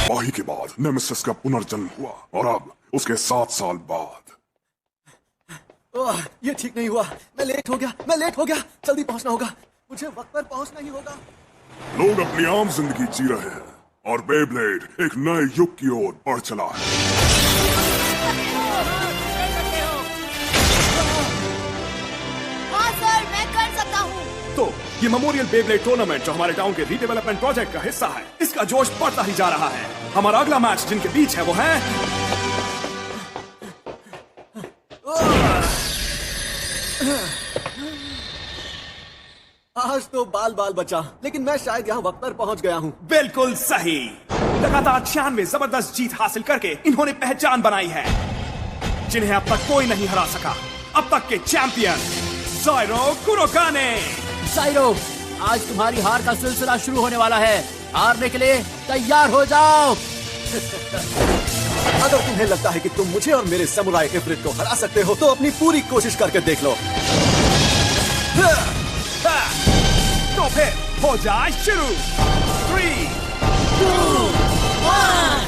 तबाही के बाद नेमेसिस का पुनर्जन्म हुआ और अब उसके 7 साल बाद। ये ठीक नहीं हुआ। मैं लेट हो गया। जल्दी पहुंचना होगा। मुझे वक्त पर पहुंचना ही होगा। लोग अपनी आम जिंदगी जी रहे हैं और बेब्लेड एक नए युग की ओर बढ़ चला है। हाँ सर, मैं कर सकता हूँ। तो ये मेमोरियल बेब्लेड टूर्नामेंट जो हमारे टाउन के रीडेवलपमेंट प्रोजेक्ट का हिस्सा है, इसका जोश बढ़ता ही जा रहा है। हमारा अगला मैच जिनके बीच है वो है आज तो बाल बचा, लेकिन मैं शायद यहाँ वक्त पर पहुँच गया हूँ। बिल्कुल सही। लगातार 96 जबरदस्त जीत हासिल करके इन्होंने पहचान बनाई है जिन्हें अब तक कोई नहीं हरा सका। अब तक के चैंपियन ज़ाइरो कुरोकाने। ज़ाइरो, आज तुम्हारी हार का सिलसिला शुरू होने वाला है। हारने के लिए तैयार हो जाओ। अगर तुम्हें लगता है कि तुम मुझे और मेरे समुराई इफ्रिट को हरा सकते हो तो अपनी पूरी कोशिश करके देख लो। तो फिर हो जाए शुरू। 3, 2, 1।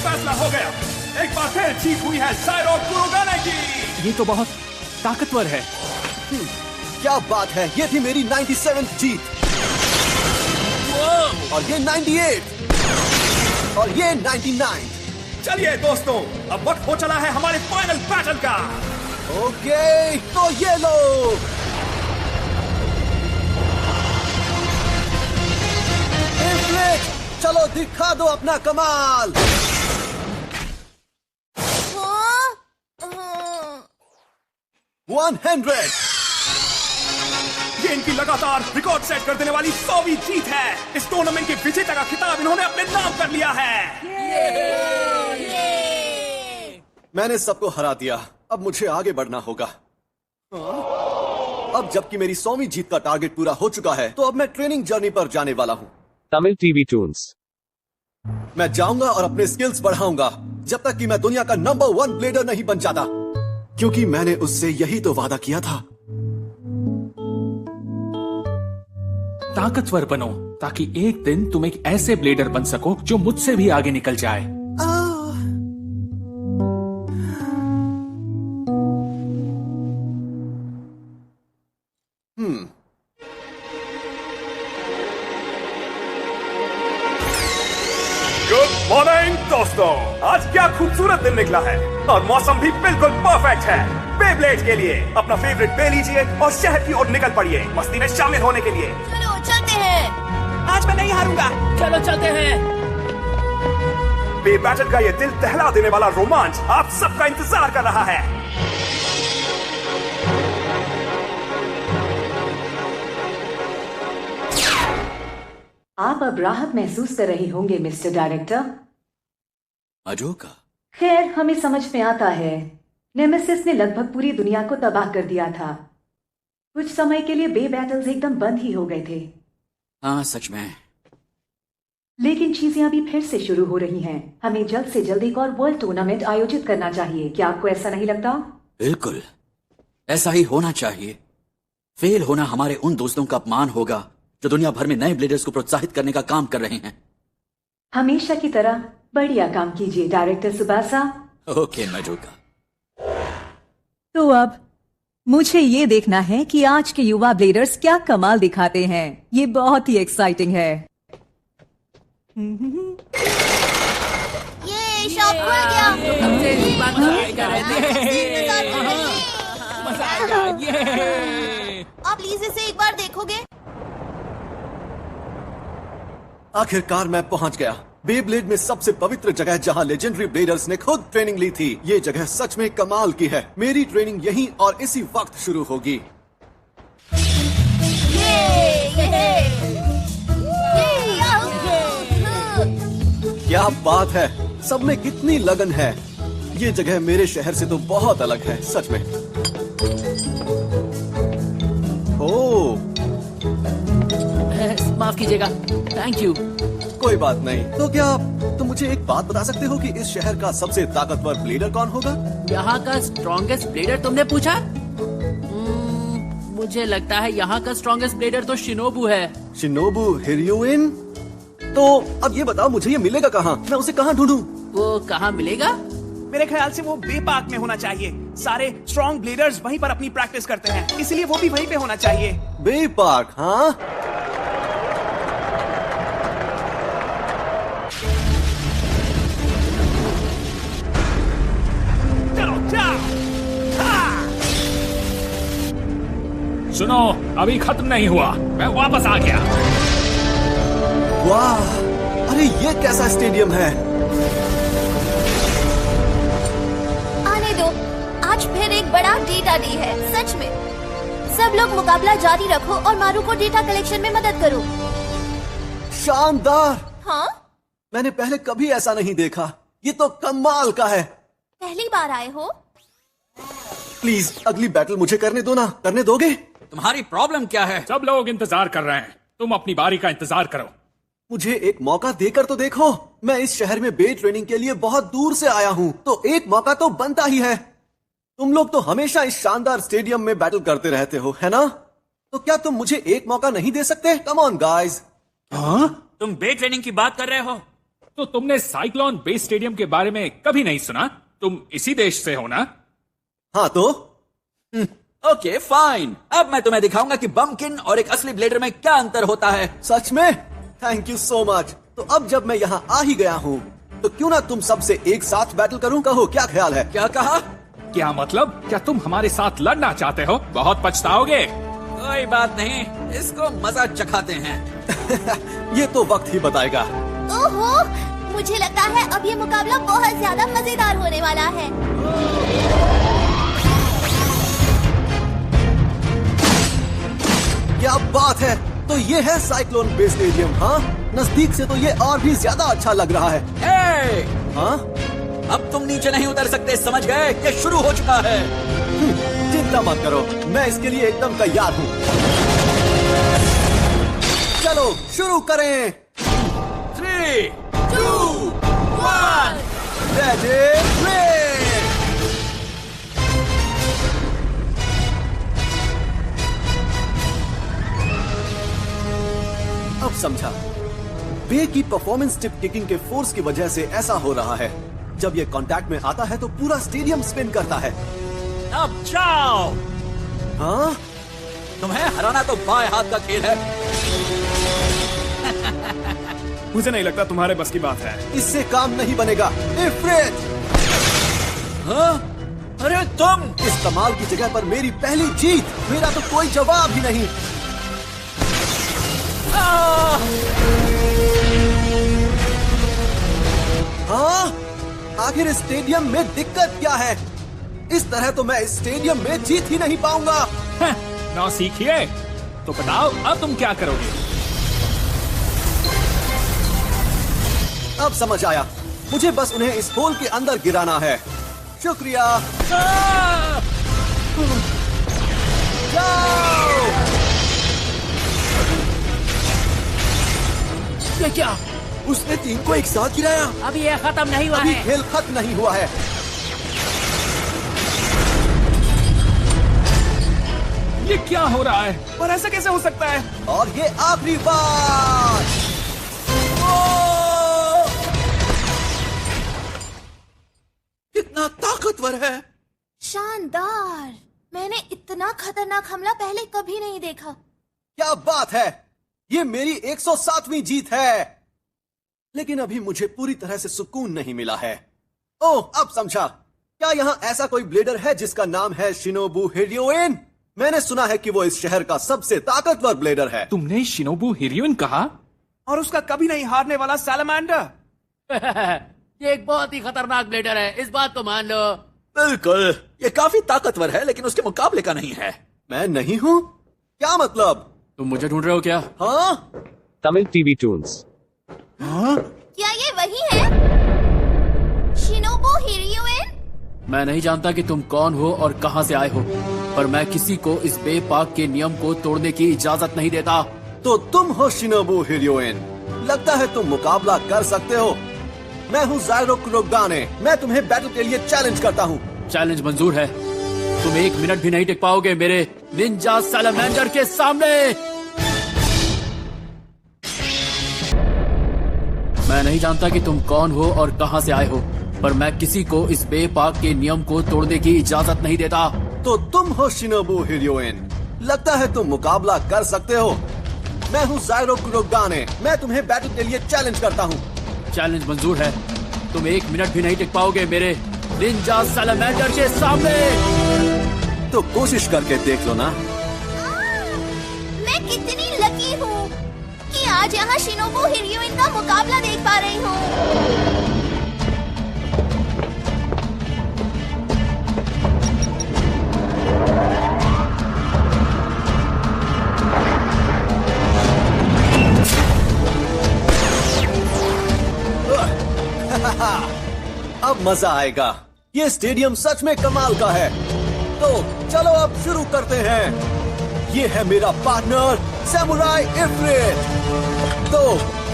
फैसला हो गया। एक बार फिर जीत हुई है ज़ाइरो कुरोकाने की। ये तो बहुत ताकतवर है। क्या बात है, ये थी मेरी 97th जीत। और ये 98 और ये 99। चलिए दोस्तों, अब वक्त हो चला है हमारे फाइनल बैटल का। ओके, तो ये लो। इफ्रिट, चलो दिखा दो अपना कमाल। 100। ये इनकी लगातार रिकॉर्ड सेट कर देने वाली 100वीं जीत है। इस टूर्नामेंट के विजेता का खिताब इन्होंने अपने नाम कर लिया है। मैंने सबको हरा दिया, अब मुझे आगे बढ़ना होगा। अब जबकि मेरी 100वीं जीत का टारगेट पूरा हो चुका है, तो अब मैं ट्रेनिंग जर्नी पर जाने वाला हूँ। Tamil TV Toons. मैं जाऊंगा और अपने स्किल्स बढ़ाऊंगा जब तक कि मैं दुनिया का नंबर 1 ब्लेडर नहीं बन जाता, क्योंकि मैंने उससे यही तो वादा किया था। ताकतवर बनो ताकि एक दिन तुम एक ऐसे ब्लेडर बन सको जो मुझसे भी आगे निकल जाए। गुड मॉर्निंग दोस्तों, आज क्या खूबसूरत दिन निकला है और मौसम भी बिल्कुल परफेक्ट है बेब्लेड के लिए। अपना फेवरेट पे लीजिए और शहर की ओर निकल पड़िए मस्ती में शामिल होने के लिए। चलो चलते हैं। आज मैं नहीं हारूंगा। चलो चलते हैं। बे बैटल का ये दिल दहला देने वाला रोमांच आप सबका इंतजार कर रहा है। आप अब राहत महसूस कर रहे होंगे मिस्टर डायरेक्टर। अजोका, खैर, हमें समझ में आता है। नेमेसिस ने लगभग पूरी दुनिया को तबाह कर दिया था। कुछ समय के लिए बे बैटल्स एकदम बंद ही हो गए थे। हाँ सच में। लेकिन चीजें अभी फिर से शुरू हो रही हैं। हमें जल्द से जल्द एक और वर्ल्ड टूर्नामेंट आयोजित करना चाहिए। क्या आपको ऐसा नहीं लगता? बिल्कुल, ऐसा ही होना चाहिए। फेल होना हमारे उन दोस्तों का अपमान होगा जो दुनिया भर में नए ब्लेडर्स को प्रोत्साहित करने का काम कर रहे हैं। हमेशा की तरह बढ़िया काम कीजिए डायरेक्टर सुबासा। ओके मजोका। तो अब मुझे ये देखना है कि आज के युवा ब्लेडर्स क्या कमाल दिखाते हैं। ये बहुत ही एक्साइटिंग है। ये शॉप खुल गया। आप प्लीज इसे एक बार देखोगे? आखिरकार मैं पहुंच गया बेब्लेड में सबसे पवित्र जगह जहां लेजेंडरी ब्लेडर्स ने खुद ट्रेनिंग ली थी। ये जगह सच में कमाल की है। मेरी ट्रेनिंग यहीं और इसी वक्त शुरू होगी। क्या बात है, सब में कितनी लगन है। ये जगह मेरे शहर से तो बहुत अलग है सच में। ओह, माफ कीजिएगा। Thank you. कोई बात नहीं। तो क्या तुम मुझे मुझे एक बात बता सकते हो कि इस शहर का सबसे ताकतवर ब्लेडर कौन होगा? यहाँ का स्ट्रॉन्गेस्ट ब्लेडर तुमने पूछा? मुझे लगता है यहाँ का स्ट्रॉन्गेस्ट ब्लेडर तो शिनोबू है। शिनोबू हिरियोइन? तो अब ये बताओ मुझे ये मिलेगा कहाँ? मैं उसे कहाँ ढूंढूं? वो कहाँ मिलेगा? मेरे ख्याल से वो बे पार्क में होना चाहिए। सारे स्ट्रॉन्ग ब्लेडर्स वहीं पर अपनी प्रैक्टिस करते हैं, इसलिए वो भी वहीं पे होना चाहिए। बे पार्क? हाँ, चलो जाओ। सुनो, अभी खत्म नहीं हुआ, मैं वापस आ गया। वाह, अरे ये कैसा स्टेडियम है? आने दो, आज फिर एक बड़ा डेटा डे है, सच में। सब लोग मुकाबला जारी रखो और मारू को डेटा कलेक्शन में मदद करो। शानदार! हाँ, मैंने पहले कभी ऐसा नहीं देखा। ये तो कमाल का है। पहली बार आए हो? प्लीज अगली बैटल मुझे करने दो ना, करने दोगे? तुम्हारी प्रॉब्लम क्या है? सब लोग इंतजार कर रहे हैं, तुम अपनी बारी का इंतजार करो। मुझे एक मौका देकर तो देखो। मैं इस शहर में बे ट्रेनिंग के लिए बहुत दूर से आया हूँ, तो एक मौका तो बनता ही है। तुम लोग तो हमेशा इस शानदार स्टेडियम में बैटल करते रहते हो, है ना? तो क्या तुम मुझे एक मौका नहीं दे सकते? Come on guys. तुम बे ट्रेनिंग की बात कर रहे हो? तो तुमने साइक्लोन बेस स्टेडियम के बारे में कभी नहीं सुना? तुम इसी देश से हो ना? हाँ तो ओके फाइन, अब मैं तुम्हें दिखाऊंगा कि बम्पकिन और एक असली ब्लेडर में क्या अंतर होता है। सच में? Thank you so much. तो अब जब मैं यहाँ आ ही गया हूँ, तो क्यों ना तुम सबसे एक साथ बैटल करूँ? कहो, क्या ख्याल है? क्या कहा? क्या मतलब? क्या तुम हमारे साथ लड़ना चाहते हो? बहुत पछताओगे। कोई बात नहीं, इसको मजा चखाते हैं। ये तो वक्त ही बताएगा। ओहो, मुझे लगता है अब ये मुकाबला बहुत ज्यादा मजेदार होने वाला है। क्या बात है! तो ये है साइक्लोन बेस स्टेडियम। हाँ, नजदीक से तो ये और भी ज्यादा अच्छा लग रहा है। ए! हाँ, अब तुम नीचे नहीं उतर सकते, समझ गए? ये शुरू हो चुका है। चिंता मत करो, मैं इसके लिए एकदम तैयार हूँ। चलो शुरू करें। 3, 2, 1 रेडी, प्ले! अब समझा। बे की परफॉर्मेंस टिप किकिंग के फोर्स की वजह से ऐसा हो रहा है। जब ये कांटेक्ट में आता है तो पूरा स्टेडियम स्पिन करता है। अब जाओ। हाँ, तुम्हें हराना तो बाएं हाथ का खेल है। मुझे नहीं लगता तुम्हारे बस की बात है। इससे काम नहीं बनेगा। इफ्रिट! हाँ? अरे तुम! इस कमाल की जगह पर मेरी पहली जीत। मेरा तो कोई जवाब ही नहीं। हाँ? आखिर इस स्टेडियम में दिक्कत क्या है? इस तरह तो मैं इस स्टेडियम में जीत ही नहीं पाऊंगा। ना सीखिए तो बताओ अब तुम क्या करोगे? अब समझ आया, मुझे बस उन्हें इस होल के अंदर गिराना है। शुक्रिया। जाओ! ये क्या? उसने टीम को एक साथ गिराया। अभी ये खत्म नहीं हुआ अभी है। खेल खत्म नहीं हुआ है। ये क्या हो रहा है? और ऐसा कैसे हो सकता है? और ये आखिरी बार। कितना ताकतवर है! शानदार! मैंने इतना खतरनाक हमला पहले कभी नहीं देखा। क्या बात है! ये मेरी 107वीं जीत है। लेकिन अभी मुझे पूरी तरह से सुकून नहीं मिला है। ओह, अब समझा। क्या यहाँ ऐसा कोई ब्लेडर है जिसका नाम है शिनोबू हिरियोइन? मैंने सुना है कि वो इस शहर का सबसे ताकतवर ब्लेडर है। तुमने शिनोबू हिरियोइन कहा? और उसका कभी नहीं हारने वाला सैलमांडर। ये एक बहुत ही खतरनाक ब्लेडर है, इस बात को मान लो। बिल्कुल, ये काफी ताकतवर है लेकिन उसके मुकाबले का नहीं है। मैं नहीं हूँ? क्या मतलब? तुम मुझे ढूंढ रहे हो क्या? हाँ? Tamil TV Tunes. क्या ये वही है? शिनोबू हिरियोइन? मैं नहीं जानता कि तुम कौन हो और कहां से आए हो, पर मैं किसी को इस बे पार्क के नियम को तोड़ने की इजाजत नहीं देता। तो तुम हो शिनोबू हिरियोइन। लगता है तुम मुकाबला कर सकते हो। मैं हूँ जायरो कुरोगाने। मैं तुम्हें बैटल के लिए चैलेंज करता हूँ। चैलेंज मंजूर है। तुम 1 मिनट भी नहीं टिक पाओगे मेरे निंजा सैलमेंडर के सामने। मैं नहीं जानता कि तुम कौन हो और कहां से आए हो, पर मैं किसी को इस बेपाक के नियम को तोड़ने की इजाजत नहीं देता। तो तुम हो शिनोबु हिरोइन। लगता है तुम मुकाबला कर सकते हो। मैं हूँ जायरो कुरोगाने। मैं तुम्हें बैटल के लिए चैलेंज करता हूँ। चैलेंज मंजूर है। तुम 1 मिनट भी नहीं टिक पाओगे मेरे निंजा सैलमेंडर के सामने। तो कोशिश करके देख लो ना। मैं कितनी लकी हूँ कि आज यहाँ शिनोबु हिरोइन का मुकाबला देख पा रही हूँ। अब मजा आएगा। ये स्टेडियम सच में कमाल का है। तो चलो अब शुरू करते हैं। ये है मेरा पार्टनर सैमुराई इफ्रिट। तो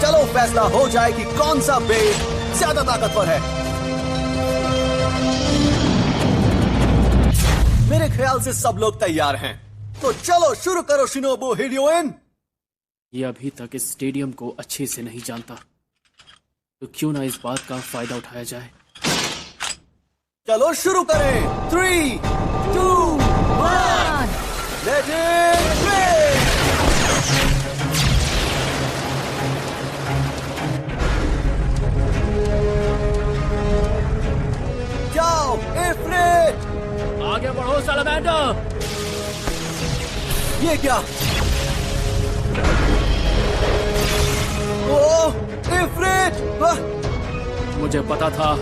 चलो फैसला हो जाए कि कौन सा बे ज्यादा ताकतवर है। मेरे ख्याल से सब लोग तैयार हैं। तो चलो शुरू करो शिनोबु हिरोइन। ये अभी तक इस स्टेडियम को अच्छे से नहीं जानता, तो क्यों ना इस बात का फायदा उठाया जाए। चलो शुरू करें। 3, 2, 1 लेट इट प्ले। जाओ इफ्रिट, आगे बढ़ो सैलमेंडर। ये क्या? ओ इफ्रिट, मुझे पता था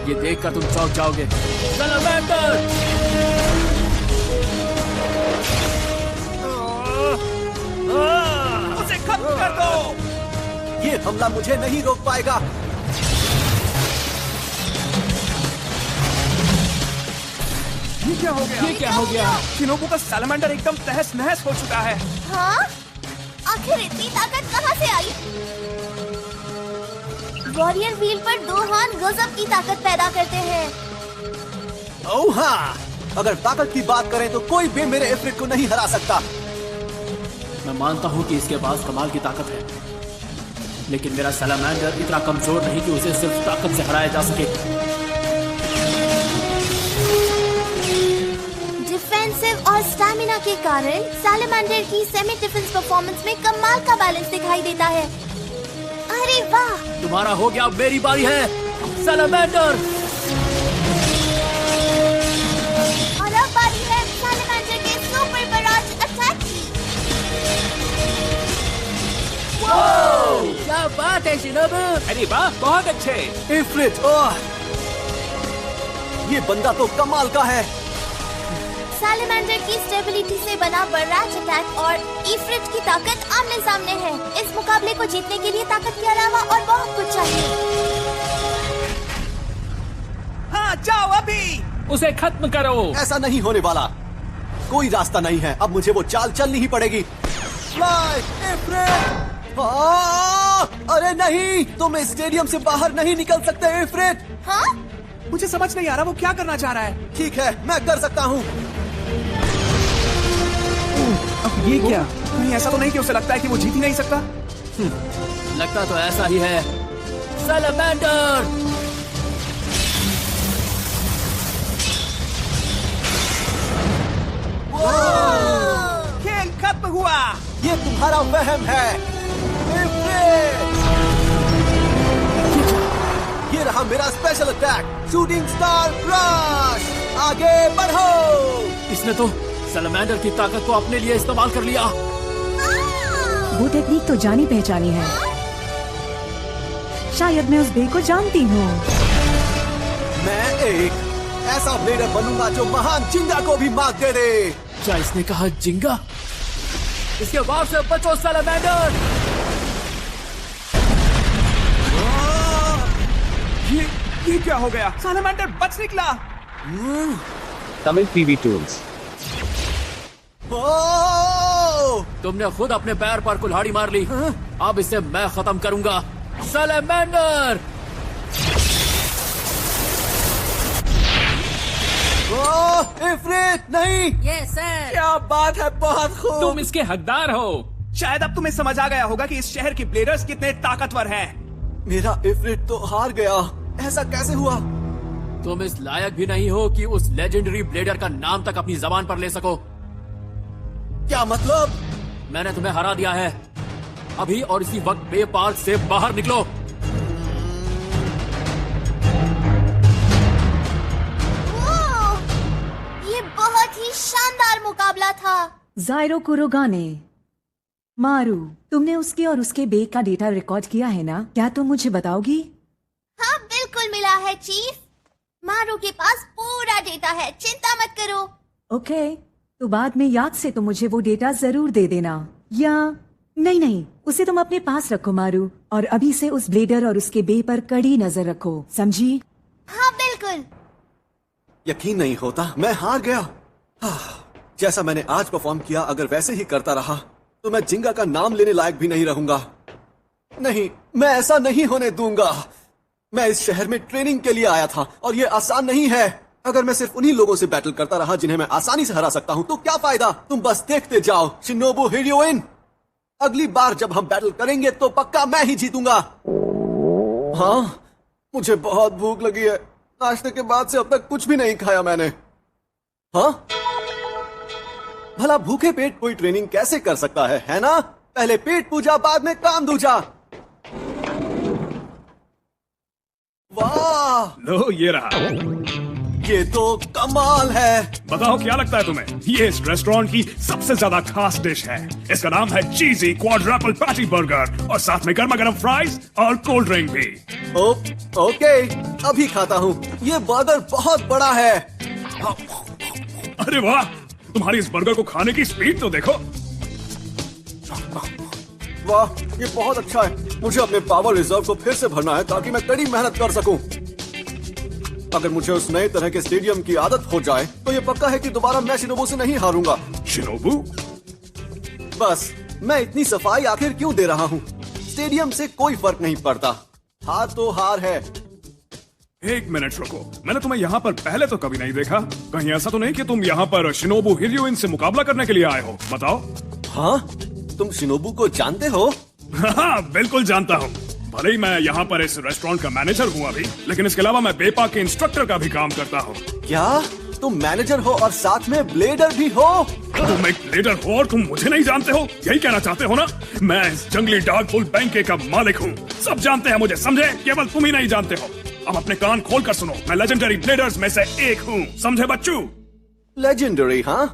ये देखकर तुम चौंक जाओगे। सैलमेंडर! उसे खत्म कर दो। ये हमला मुझे नहीं रोक पाएगा। ये क्या हो गया? ये क्या हो गया? शिनोबु का सैलमेंडर एकदम तहस नहस हो चुका है। हाँ? आखिर इतनी ताकत कहाँ से आई? वॉरियर व्हील पर 2 हाथ गजब की ताकत पैदा करते हैं। ओह हाँ, अगर ताकत की बात करें तो कोई भी मेरे इफ्रिट को नहीं हरा सकता। मैं मानता हूँ कि इसके पास कमाल की ताकत है, लेकिन मेरा सैलमेंडर इतना कमजोर नहीं कि उसे सिर्फ ताकत से हराया जा सके। डिफेंसिव और स्टैमिना के कारण सैलमेंडर की सेमी डिफेंस परफॉर्मेंस में कमाल का बैलेंस दिखाई देता है। अरे वाह! तुम्हारा हो गया, अब मेरी बारी है। सैलमेंडर! और अब बारी है सैलमेंडर के सुपर बराज अटैक की। क्या बात है शिनोबु! अरे वाह, बहुत अच्छे। इफ्रिट, ओह, ये बंदा तो कमाल का है। सैलमेंडर की स्टेबिलिटी से बना बराज अटैक और इफ्रिट की ताकत आमने सामने है। इस मुकाबले को जीतने के लिए ताकत के अलावा और बहुत कुछ चाहिए। हाँ, जाओ अभी। उसे खत्म करो। ऐसा नहीं होने वाला। कोई रास्ता नहीं है। अब मुझे वो चाल चलनी ही पड़ेगी। फ्लाई इफ्रिट! अरे नहीं, तुम इस स्टेडियम से बाहर नहीं निकल सकते इफ्रिट। हाँ? मुझे समझ नहीं आ रहा वो क्या करना चाह रहा है। ठीक है, मैं कर सकता हूँ। अब ये क्या? कहीं ऐसा तो नहीं कि उसे लगता है कि वो जीत ही नहीं सकता? लगता तो ऐसा ही है। सैलमेंडर! खेल खत्म हुआ। ये तुम्हारा वहम है इफ्रिट। ये रहा मेरा special attack, shooting star crush. आगे बढ़ो। इसने तो सैलमेंडर की ताकत को अपने लिए इस्तेमाल कर लिया। वो टेक्निक तो जानी पहचानी है। शायद मैं उस बे को जानती हूँ। मैं एक ऐसा ब्लेडर बनूंगा जो महान जिंगा को भी मात दे दे। क्या इसने कहा जिंगा? इसके बाद से बचो सैलमेंडर! ये क्या हो गया? सैलमेंडर बच निकला। Tamil PV tools. तुमने खुद अपने पैर पर कुल्हाड़ी मार ली। अब इसे मैं खत्म करूंगा। सैलमेंडर! इफ्रिट नहीं। Yes sir. क्या बात है, बहुत खूब। तुम इसके हकदार हो। शायद अब तुम्हें समझ आ गया होगा कि इस शहर के ब्लेडर्स कितने ताकतवर हैं। मेरा इफ्रिट तो हार गया। ऐसा कैसे हुआ? तुम इस लायक भी नहीं हो कि उस लेजेंडरी ब्लेडर का नाम तक अपनी जबान पर ले सको। क्या मतलब? मैंने तुम्हें हरा दिया है। अभी और इसी वक्त बे पार्क से बाहर निकलो। ओह, ये बहुत ही शानदार मुकाबला था। जायरो कुरोगाने, मारू, तुमने उसके और उसके बे का डेटा रिकॉर्ड किया है ना? क्या तुम मुझे बताओगी? हाँ बिल्कुल मिला है चीफ। मारू के पास पूरा डेटा है, चिंता मत करो। ओके, तो बाद में याद से तुम मुझे वो डेटा जरूर दे देना। या नहीं, उसे तुम अपने पास रखो मारू, और अभी से उस ब्लेडर और उसके बे पर कड़ी नजर रखो, समझी? हाँ बिल्कुल। यकीन नहीं होता, मैं हार गया। जैसा मैंने आज परफॉर्म किया, अगर वैसे ही करता रहा तो मैं जिंगा का नाम लेने लायक भी नहीं रहूंगा। नहीं, मैं ऐसा नहीं होने दूंगा। मैं इस शहर में ट्रेनिंग के लिए आया था और ये आसान नहीं है। अगर मैं सिर्फ उन्हीं लोगों से बैटल करता रहा जिन्हें मैं आसानी से हरा सकता हूं, तो क्या फायदा? तुम बस देखते जाओ शिनोबु हिरोइन। अगली बार जब हम बैटल करेंगे तो पक्का मैं ही जीतूंगा। हाँ, मुझे बहुत भूख लगी है। नाश्ते के बाद से अब तक कुछ भी नहीं खाया मैंने। हाँ, भला भूखे पेट कोई ट्रेनिंग कैसे कर सकता है ना? पहले पेट पूजा, बाद में काम दूजा। वाह, लो ये रहा। ये तो कमाल है। बताओ क्या लगता है तुम्हें? ये इस रेस्टोरेंट की सबसे ज्यादा खास डिश है। इसका नाम है चीजी क्वाड्रपल पैटी बर्गर और साथ में गर्मा गर्म फ्राइज और कोल्ड ड्रिंक भी। ओके, अभी खाता हूँ। ये बर्गर बहुत बड़ा है। अरे वाह, तुम्हारी इस बर्गर को खाने की स्पीड तो देखो। वाह, ये बहुत अच्छा है। मुझे अपने पावर रिजर्व को फिर से भरना है ताकि मैं कड़ी मेहनत कर सकूं। अगर मुझे उस नए तरह के स्टेडियम की आदत हो जाए तो ये पक्का है कि दोबारा मैं शिनोबू से नहीं हारूंगा। शिनोबू? बस, मैं इतनी सफाई आखिर क्यों दे रहा हूँ? स्टेडियम से कोई फर्क नहीं पड़ता। हार तो हार है। एक मिनट रुको, मैंने तुम्हें यहाँ पर पहले तो कभी नहीं देखा। कहीं ऐसा तो नहीं कि तुम यहाँ पर शिनोबू हिरोइन से मुकाबला करने के लिए आए हो? बताओ। हाँ, तुम शिनोबू को जानते हो? हाँ, बिल्कुल जानता हूँ। भले ही मैं यहाँ पर इस रेस्टोरेंट का मैनेजर हूँ अभी, लेकिन इसके अलावा मैं बेपा के इंस्ट्रक्टर का भी काम करता हूँ। क्या तुम मैनेजर हो और साथ में ब्लेडर भी हो? तुम एक ब्लेडर हो और तुम मुझे नहीं जानते हो? यही कहना चाहते हो ना? मैं इस जंगली डार्कफुल बैंक का मालिक हूँ। सब जानते हैं मुझे, समझे? केवल तुम ही नहीं जानते हो। अब अपने कान खोल कर सुनो, मैं लेजेंडरी ब्लेडर्स में से एक हूँ, समझे बच्चू? लेजेंडरी? हाँ।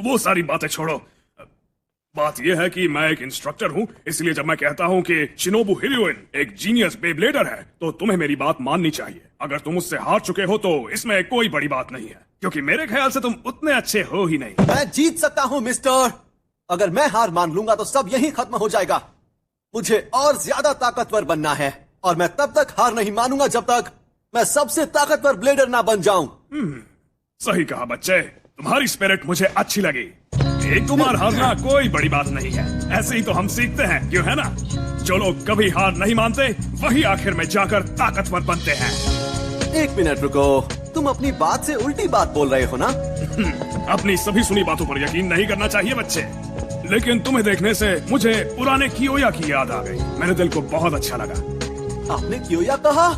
वो सारी बातें छोड़ो। बात यह है कि मैं एक इंस्ट्रक्टर हूँ, इसलिए जब मैं कहता हूँ कि शिनोबू हिरोइन एक जीनियस बेब्लेडर है, तो तुम्हें मेरी बात माननी चाहिए। अगर तुम उससे हार चुके हो तो इसमें कोई बड़ी बात नहीं है, क्योंकि मेरे ख्याल से तुम उतने अच्छे हो ही नहीं। मैं जीत सकता हूँ मिस्टर। अगर मैं हार मान लूंगा तो सब यहीं खत्म हो जाएगा। मुझे और ज्यादा ताकतवर बनना है और मैं तब तक हार नहीं मानूंगा जब तक मैं सबसे ताकतवर ब्लेडर ना बन जाऊं। सही कहा बच्चे, तुम्हारी स्पिरिट मुझे अच्छी लगी। एक बार हारना कोई बड़ी बात नहीं है, ऐसे ही तो हम सीखते हैं, क्यों है ना? जो लोग कभी हार नहीं मानते वही आखिर में जाकर ताकतवर बनते हैं। एक मिनट रुको, तुम अपनी बात से उल्टी बात बोल रहे हो ना? अपनी सभी सुनी बातों पर यकीन नहीं करना चाहिए बच्चे। लेकिन तुम्हें देखने से मुझे पुराने कियोया की याद आ गई। मेरे दिल को बहुत अच्छा लगा। आपने कियोया कहा?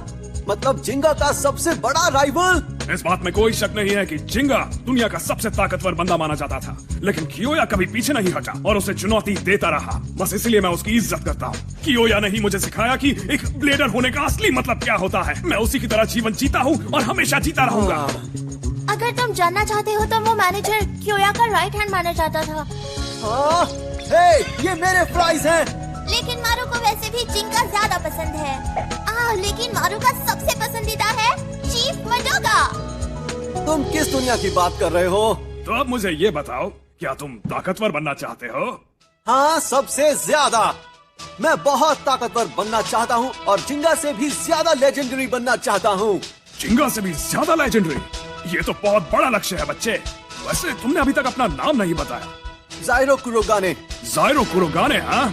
मतलब जिंगा का सबसे बड़ा राइवल? इस बात में कोई शक नहीं है कि जिंगा दुनिया का सबसे ताकतवर बंदा माना जाता था, लेकिन कियोया कभी पीछे नहीं हटा और उसे चुनौती देता रहा। बस इसलिए मैं उसकी इज्जत करता हूँ। कियोया ने ही मुझे सिखाया कि एक ब्लेडर होने का असली मतलब क्या होता है। मैं उसी की तरह जीवन जीता हूँ और हमेशा जीता रहूंगा। अगर तुम जानना चाहते हो तो वो मैनेजर कियोया का राइट हैंड माना जाता था। ये मेरे फ्राइज हैं। लेकिन मारू को वैसे भी जिंगा ज्यादा पसंद है। लेकिन मारू का सबसे पसंदीदा है चीफ मडोगा। तुम किस दुनिया की बात कर रहे हो? तो अब मुझे ये बताओ, क्या तुम ताकतवर बनना चाहते हो? हाँ, सबसे ज्यादा। मैं बहुत ताकतवर बनना चाहता हूँ और जिंगा से भी ज्यादा लेजेंडरी बनना चाहता हूँ। जिंगा से भी ज्यादा लेजेंडरी? ये तो बहुत बड़ा लक्ष्य है बच्चे। वैसे तुमने अभी तक अपना नाम नहीं बताया। जायरो कुरोगाने। जायरो कुरोगाने? हाँ,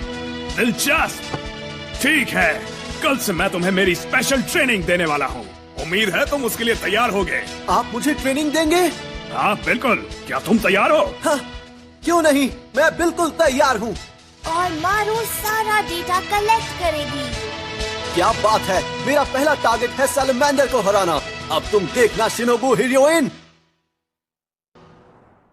दिलचस्प। ठीक है, कल से मैं तुम्हें मेरी स्पेशल ट्रेनिंग देने वाला हूँ उम्मीद है तुम उसके लिए तैयार होगे। आप मुझे ट्रेनिंग देंगे? हाँ बिल्कुल, क्या तुम तैयार हो? हाँ, क्यों नहीं, मैं बिल्कुल तैयार हूँ। और मारू सारा डेटा कलेक्ट करेगी। क्या बात है, मेरा पहला टारगेट है सैलमेंडर को हराना। अब तुम देखना शिनोबु हीरोइन।